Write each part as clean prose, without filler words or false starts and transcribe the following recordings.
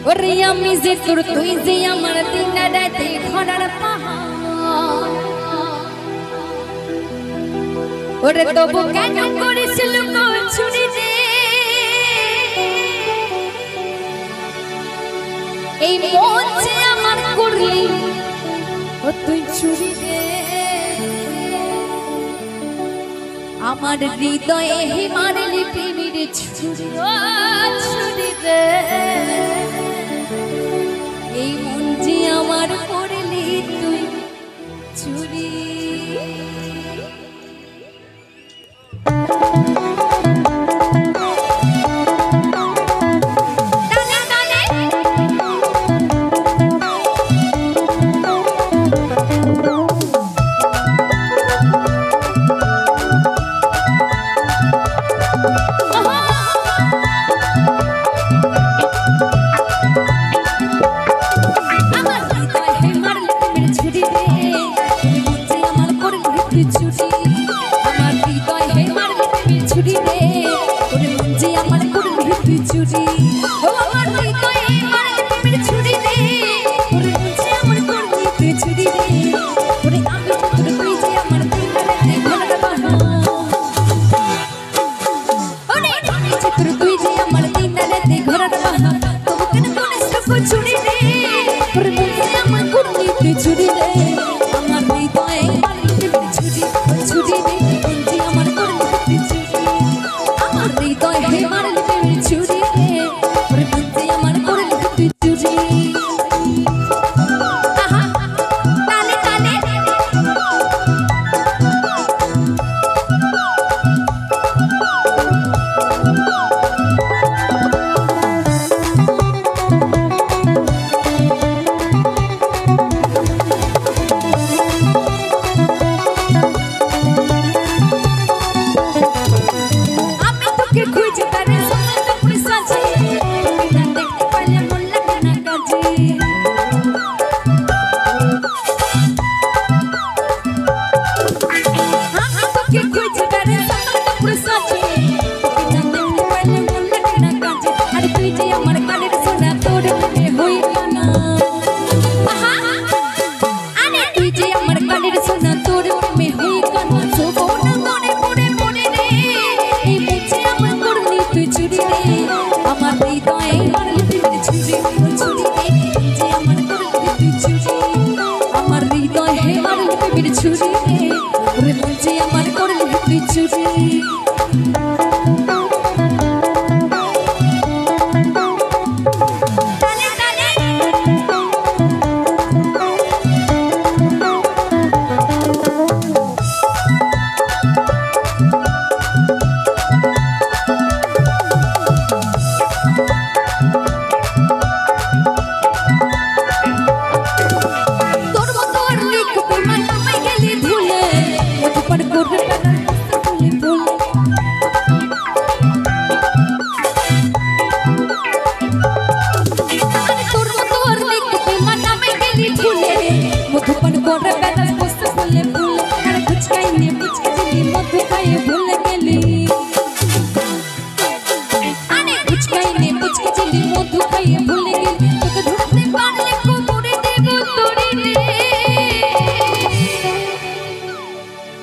ওরে আমি যে তোর তুই যে আমার দিন রাতে ঘরার পাহাড় ওরে তবু কেন করেছিল ছুরি রে এই মন যে আমার করলি ও তুই ছুরি রে আমার হৃদয়ে হে মারলি প্রেমের ছুরি ও ছুরি রে এই মন যে আমার করলি তুই ছুরি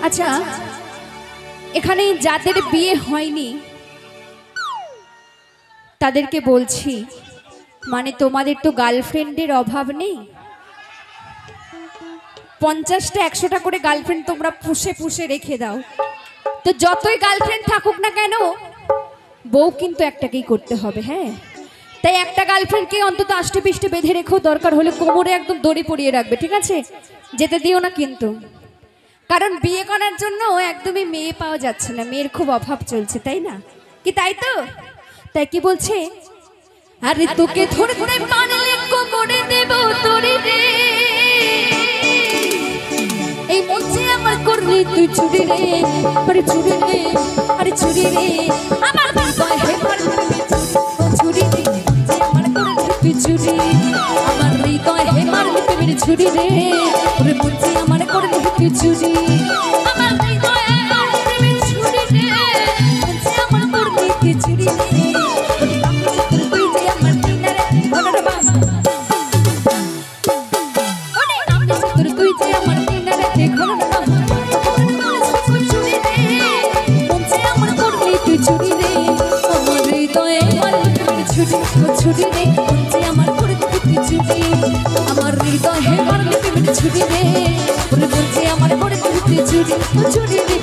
আচ্ছা এখানে যাদের বিয়ে হয়নি তাদেরকে বলছি মানে তোমাদের তো গার্লফ্রেন্ডের অভাব নেই 50টা 100টা করে গার্লফ্রেন্ড তোমরা পুষে পুষে রেখে দাও তো যতই গার্লফ্রেন্ড থাকুক না কেন বউ কিন্তু একটাকেই করতে হবে হ্যাঁ তাই একটা গার্লফ্রেন্ডকে অন্তত আষ্টে পিষ্টে বেঁধে রেখো দরকার হলে কোমরে একদম দড়ি পরিয়ে রাখবে ঠিক আছে যেতে দিও না কিন্তু কারণ বিয়ে করার জন্য একদমই মেয়ে পাওয়া যাচ্ছে না মেয়ের খুব অভাব চলছে তাই না কি তাই তো তাই কি বলছে আরে তোকে ধরতে পারলে কোমরে দেব তোরে রে এই মঞ্চে আমার করলি তুই চুরি রে আরে চুরি রে আরে চুরি রে আমার হৃদয় হে মারলি চুরি রে যে আমার করলি তুই চুরি আমার হৃদয় হে মারলি তুই চুরি রে ওরে মঞ্চে আমার করলি তুই চুরি আমার হৃদয় হে মারলি চুরি রে মঞ্চে আমার করলি তুই চুরি রে তুই যে আমার দিনারে ছুটি রে বলছে আমার করে দিতে ছুটি আমার হৃদয়ে মারলে প্রেমের ছুটি রে বলছে আমার করে দিতে ছুটি ছুটি